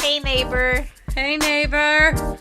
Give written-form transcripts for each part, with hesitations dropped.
Hey, neighbor. Hey, neighbor.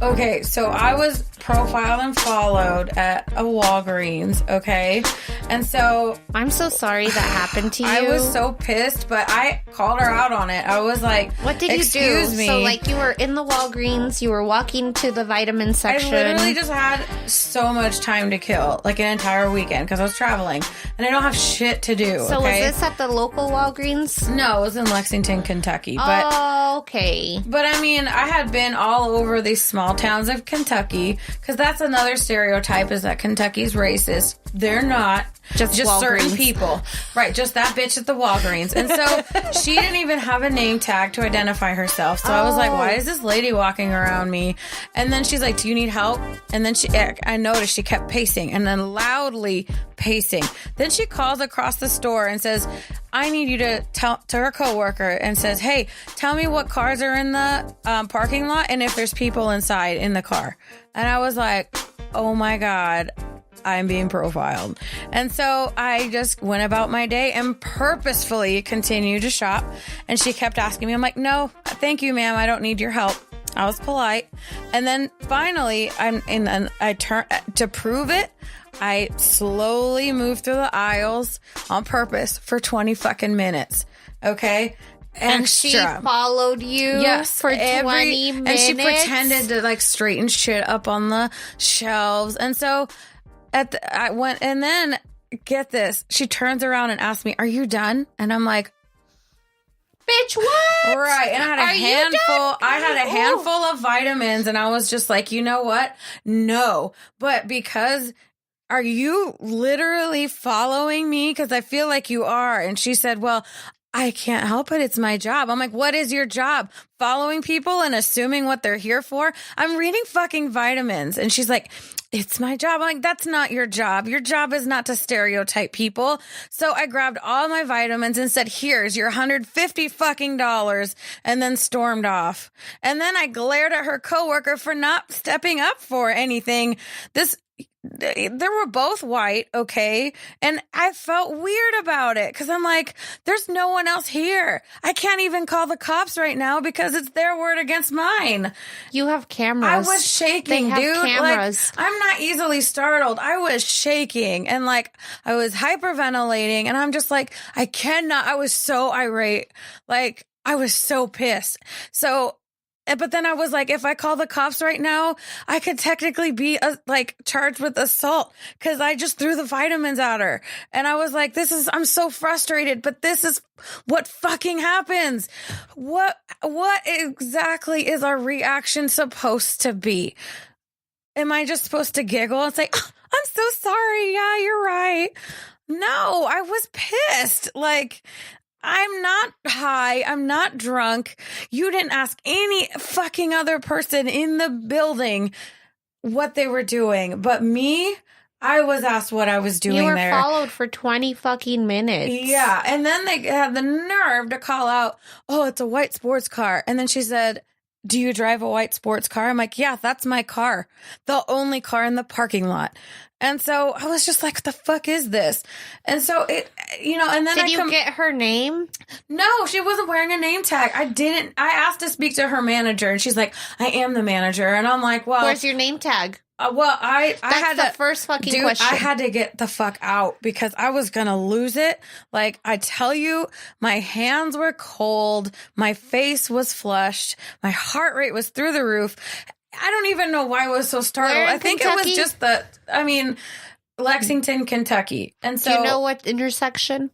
Okay, so I was profiled and followed at a Walgreens, okay? And so... I'm so sorry that happened to you. I was so pissed, but I called her out on it. I was like, what did you do? Excuse me. So, like, you were in the Walgreens, you were walking to the vitamin section. I literally just had so much time to kill, like an entire weekend, because I was traveling, and I don't have shit to do, So okay? was this at the local Walgreens? No, it was in Lexington, Kentucky. But, oh, okay. But, I mean, I had been all over these small towns of Kentucky, because that's another stereotype, is that Kentucky's racist. They're not. Just certain people. Right, just that bitch at the Walgreens. And so she didn't even have a name tag to identify herself. So I was like, why is this lady walking around me? And then she's like, do you need help? And then I noticed she kept pacing and then loudly pacing. Then she calls across the store and says, I need you to tell to her coworker and says, hey, tell me what cars are in the parking lot and if there's people inside in the car. And I was like, oh my God, I'm being profiled. And so I just went about my day and purposefully continued to shop. And she kept asking me, I'm like, no, thank you, ma'am. I don't need your help. I was polite. And then finally, I turn to prove it. I slowly moved through the aisles on purpose for 20 fucking minutes. Okay. And she followed you for 20 minutes. And she pretended to like straighten shit up on the shelves. And so I went, and then get this, she turns around and asks me, are you done? And I'm like, bitch, what? Right. And I had a handful of vitamins, and I was just like, you know what? No. But because, are you literally following me? Because I feel like you are. And she said, well, I can't help it. It's my job. I'm like, what is your job? Following people and assuming what they're here for? I'm reading fucking vitamins. And she's like, it's my job. I'm like, that's not your job. Your job is not to stereotype people. So I grabbed all my vitamins and said, here's your $150 fucking dollars, and then stormed off. And then I glared at her coworker for not stepping up for anything. They were both white, okay? And I felt weird about it because I'm like, there's no one else here. I can't even call the cops right now because it's their word against mine. You have cameras. I was shaking, dude. Cameras. Like, I'm not easily startled. I was shaking and like I was hyperventilating, and I'm just like, I was so irate. Like, I was so pissed. But then I was like, if I call the cops right now, I could technically be charged with assault because I just threw the vitamins at her. And I was like, I'm so frustrated, but this is what fucking happens. What exactly is our reaction supposed to be? Am I just supposed to giggle and say, oh, I'm so sorry. Yeah, you're right. No, I was pissed. Like, I'm not high. I'm not drunk. You didn't ask any fucking other person in the building what they were doing. But me, I was asked what I was doing there. You were followed for 20 fucking minutes. Yeah. And then they had the nerve to call out, oh, it's a white sports car. And then she said, do you drive a white sports car? I'm like, yeah, that's my car. The only car in the parking lot. And so I was just like, what the fuck is this? And so and then Did you get her name? No, she wasn't wearing a name tag. I asked to speak to her manager, and she's like, I am the manager. And I'm like, well, where's your name tag? That's the first fucking question. I had to get the fuck out because I was going to lose it. Like, I tell you, my hands were cold. My face was flushed. My heart rate was through the roof. I don't even know why I was so startled. I think Kentucky? It was just Lexington, Kentucky. And so, do you know what intersection?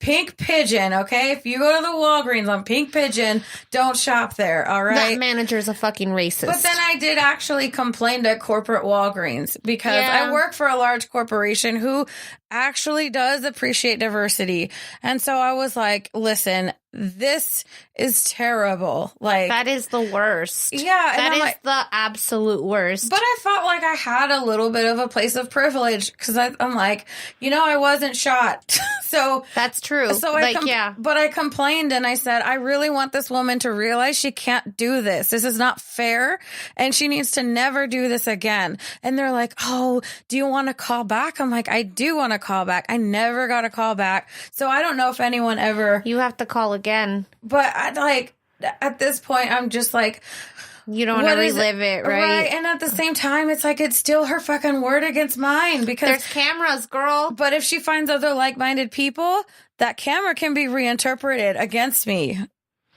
Pink Pigeon, okay? If you go to the Walgreens on Pink Pigeon, don't shop there, all right? That manager's a fucking racist. But then I did actually complain to corporate Walgreens because I work for a large corporation who actually does appreciate diversity. And so I was like, listen, this is terrible. Like, that is the worst. Yeah. That is the absolute worst. But I felt like I had a little bit of a place of privilege because I'm like, I wasn't shot. So that's true. So but I complained and I said, I really want this woman to realize she can't do this. This is not fair. And she needs to never do this again. And they're like, oh, do you want to call back? I'm like, I do want to call back. I never got a call back. So I don't know if anyone ever. You have to call again. But at this point, I'm just like, you don't want to relive it, right? Right. And at the same time, it's like, it's still her fucking word against mine because there's cameras, girl. But if she finds other like-minded people, that camera can be reinterpreted against me.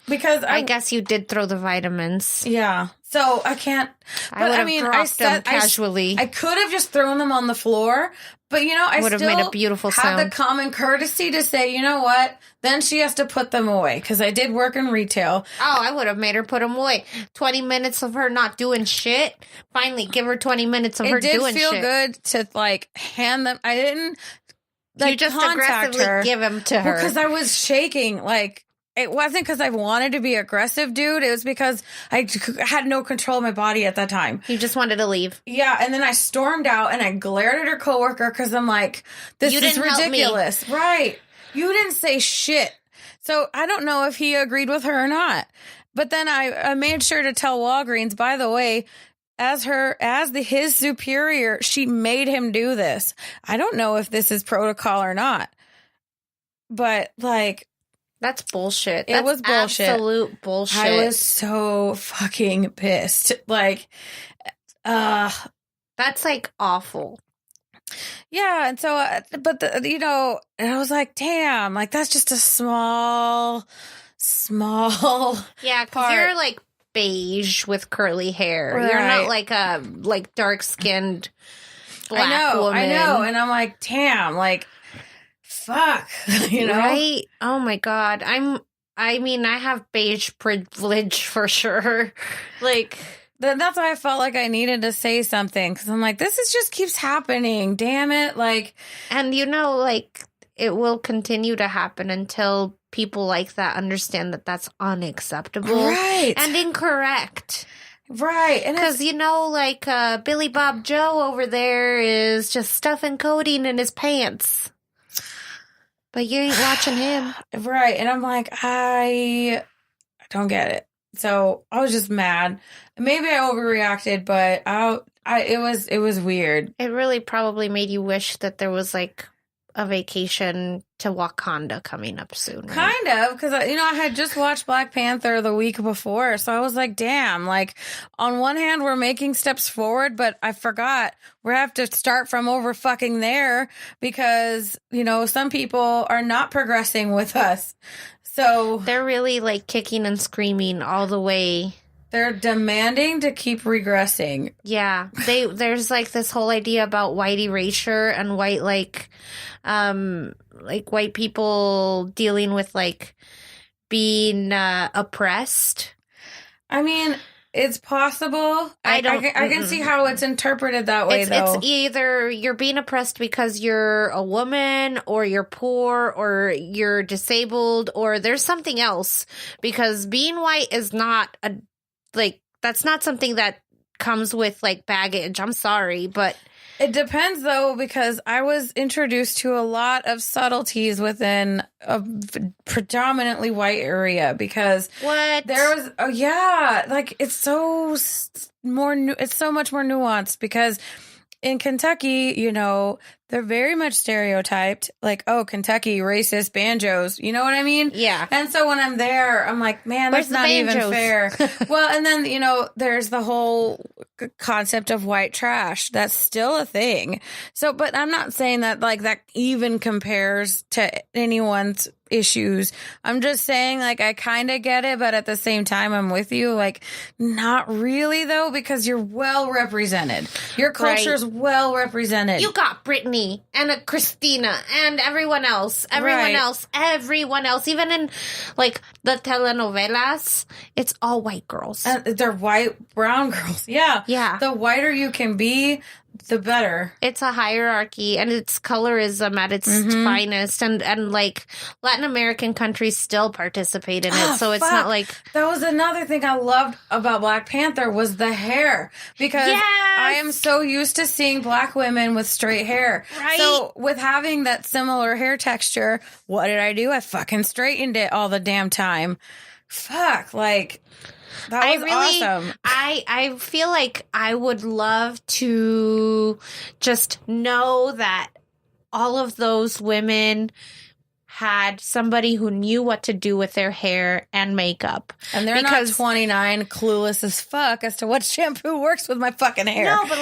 Because I guess you did throw the vitamins. Yeah. So I can't. But I mean, I said casually. I could have just thrown them on the floor, but I would have made a beautiful sound. Had the common courtesy to say, you know what? Then she has to put them away because I did work in retail. Oh, I would have made her put them away. 20 minutes of her not doing shit. Finally, give her 20 minutes of her doing shit. It did feel good to hand them. I didn't. You just aggressively give them to her because I was shaking It wasn't because I wanted to be aggressive, dude. It was because I had no control of my body at that time. You just wanted to leave. Yeah, and then I stormed out and I glared at her coworker because I'm like, this is ridiculous. Right. You didn't say shit. So I don't know if he agreed with her or not. But then I made sure to tell Walgreens, by the way, his superior, she made him do this. I don't know if this is protocol or not. But that's bullshit. It was bullshit. Absolute bullshit. I was so fucking pissed. That's awful. Yeah, and so, and I was like, damn, that's just a small Yeah, because you're beige with curly hair. Right. You're not a dark-skinned black woman. I know, and I'm like, damn, fuck, Right? Oh my God. I have beige privilege for sure. That's why I felt like I needed to say something. Cause I'm like, this just keeps happening. Damn it. And it will continue to happen until people like that understand that that's unacceptable. Right. And incorrect. Right. And because, Billy Bob Joe over there is just stuffing codeine in his pants. But you ain't watching him. Right. And I'm like, I don't get it. So I was just mad. Maybe I overreacted, but it was weird. It really probably made you wish that there was a vacation to Wakanda coming up soon. Right? Kind of, because I had just watched Black Panther the week before, so I was like, damn, on one hand we're making steps forward, but I forgot we have to start from over fucking there because some people are not progressing with us, so they're really kicking and screaming all the way. They're demanding to keep regressing. Yeah. There's this whole idea about white erasure and white white people dealing with being oppressed. I mean, it's possible. I can see how it's interpreted that way, though. It's either you're being oppressed because you're a woman or you're poor or you're disabled or there's something else, because being white is not that's not something that comes with baggage. I'm sorry, but it depends though, because I was introduced to a lot of subtleties within a predominantly white area because there was it's so it's so much more nuanced because in Kentucky, they're very much stereotyped, Kentucky, racist, banjos, you know what I mean? Yeah. And so when I'm there, I'm like, man, that's not even fair. Well, and then, there's the whole concept of white trash. That's still a thing. So, but I'm not saying that that even compares to anyone's issues. I'm just saying I kind of get it, but at the same time I'm with you, not really though, because you're well represented. Your culture's well represented. You got Brittany and a Christina and everyone else, even in the telenovelas, it's all white girls. And they're white, brown girls. Yeah. Yeah. The whiter you can be, the better. It's a hierarchy, and it's colorism at its finest, and Latin American countries still participate in it, so it's not that was another thing I loved about Black Panther was the hair, because I am so used to seeing black women with straight hair. Right. So with having that similar hair texture, what did I do? I fucking straightened it all the damn time. Fuck, that was awesome. I feel like I would love to just know that all of those women had somebody who knew what to do with their hair and makeup. And they're not 29, clueless as fuck as to what shampoo works with my fucking hair. No, but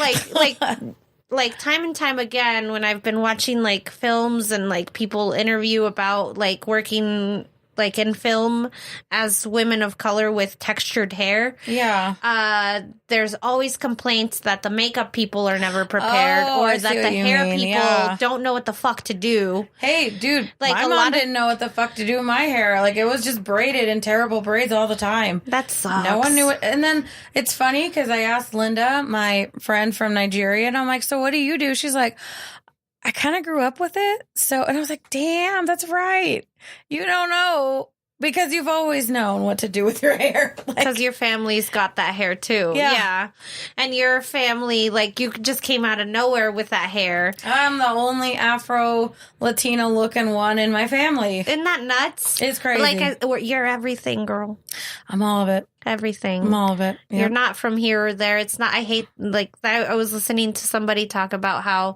like time and time again, when I've been watching like films and like people interview about like working like in film as women of color with textured hair. Yeah. There's always complaints that the makeup people are never prepared or that the hair people don't know what the fuck to do. Hey, dude, like my mom didn't know what the fuck to do with my hair. Like it was just braided in terrible braids all the time. That sucks. No one knew it. And then it's funny because I asked Linda, my friend from Nigeria, and I'm like, so what do you do? She's like, I kind of grew up with it. So, and I was like, damn, that's right. You don't know because you've always known what to do with your hair. Because your family's got that hair too. Yeah. And your family, like, you just came out of nowhere with that hair. I'm the only Afro-Latino looking one in my family. Isn't that nuts? It's crazy. Like, you're everything, girl. I'm all of it. Everything. I'm all of it. Yep. You're not from here or there. It's not, I hate, like, I was listening to somebody talk about how,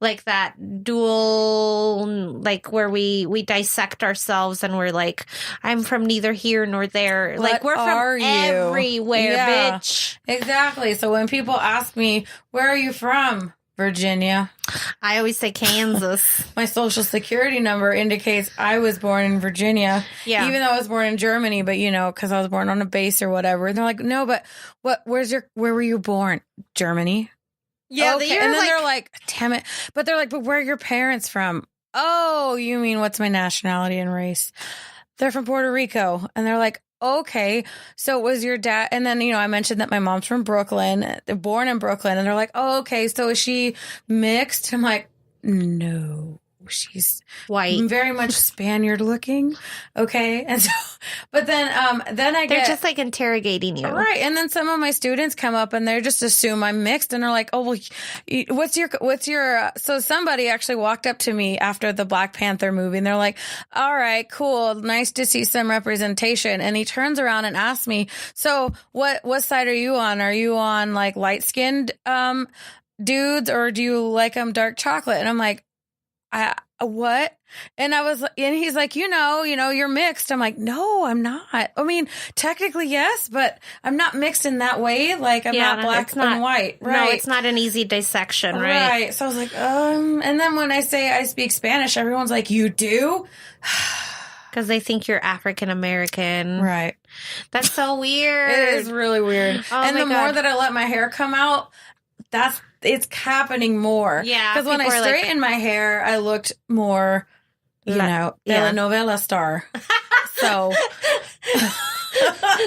like, that dual, like, where we dissect ourselves and we're like, I'm from neither here nor there. What like, we're from everywhere, bitch. Exactly. So when people ask me, where are you from? Virginia. I always say Kansas. My social security number indicates I was born in Virginia. Yeah. Even though I was born in Germany, but because I was born on a base or whatever. And they're like, no, but where were you born? Germany. Yeah. Okay. And then they're like, damn it. But they're like, but where are your parents from? Oh, you mean what's my nationality and race? They're from Puerto Rico. And they're like, okay, so was your dad, and then, I mentioned that my mom's from Brooklyn, born in Brooklyn, and they're like, oh, okay, so is she mixed? I'm like, no, she's white, very much Spaniard looking. Okay. And so, but then they're just like interrogating you. Right. And then some of my students come up and they just assume I'm mixed and they're like, oh, well, what's your, so somebody actually walked up to me after the Black Panther movie and they're like, all right, cool. Nice to see some representation. And he turns around and asks me, so what side are you on? Are you on like light skinned, dudes, or do you like them dark chocolate? And I'm like, what? And he's like, you're mixed. I'm like, no, I'm not. I mean, technically, yes, but I'm not mixed in that way. Like, I'm not black and white. Right. No, it's not an easy dissection, right? Right. So I was like, and then when I say I speak Spanish, everyone's like, you do? Because they think you're African American. Right. That's so weird. It is really weird. Oh, and the more that I let my hair come out, it's happening more. Yeah. Because when I straightened my hair, I looked more, telenovela star. So.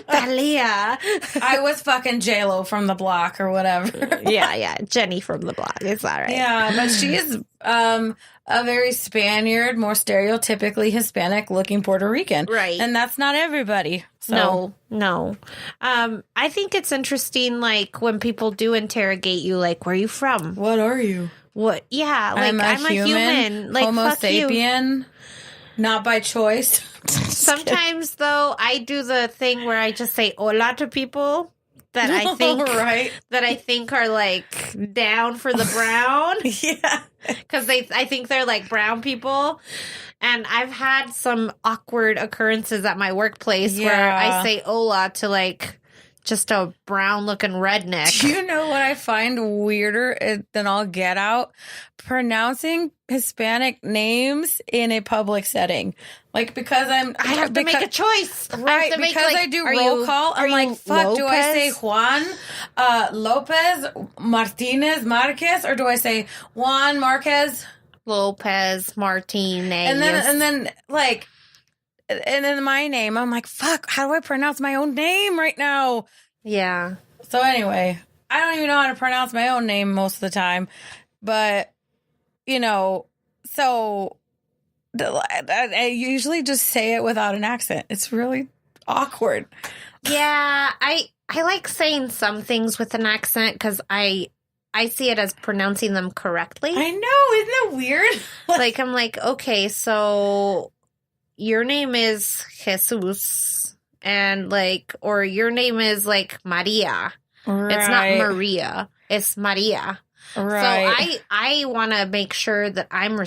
Thalia. I was fucking J-Lo from the block or whatever. Yeah. Jenny from the block. It's all right. Yeah, but she is a very Spaniard, more stereotypically Hispanic looking Puerto Rican. Right. And that's not everybody. So. No. I think it's interesting, like, when people do interrogate you, like, where are you from? What are you? What? Yeah, like, I'm a human. Like, Homo fuck sapien. You. Not by choice. Sometimes, though, I do the thing where I just say hola to people that I think are like down for the brown. Yeah, because I think they're like brown people. And I've had some awkward occurrences at my workplace where I say hola to like just a brown looking redneck. Do you know what I find weirder than I'll get out? Pronouncing Hispanic names in a public setting. Like, because I have to make a choice. Right, I do roll call. I'm like, fuck, Lopez? Do I say Juan Lopez Martinez Marquez, or do I say Juan Marquez Lopez Martinez? And then my name, I'm like, fuck, how do I pronounce my own name right now? Yeah. So anyway, I don't even know how to pronounce my own name most of the time. But, so I usually just say it without an accent. It's really awkward. Yeah, I like saying some things with an accent because I see it as pronouncing them correctly. I know, isn't that weird? Like, I'm like, okay, so your name is Jesus, and like, or your name is like Maria. Right. It's not Maria, it's Maria. Right. So I want to make sure that I'm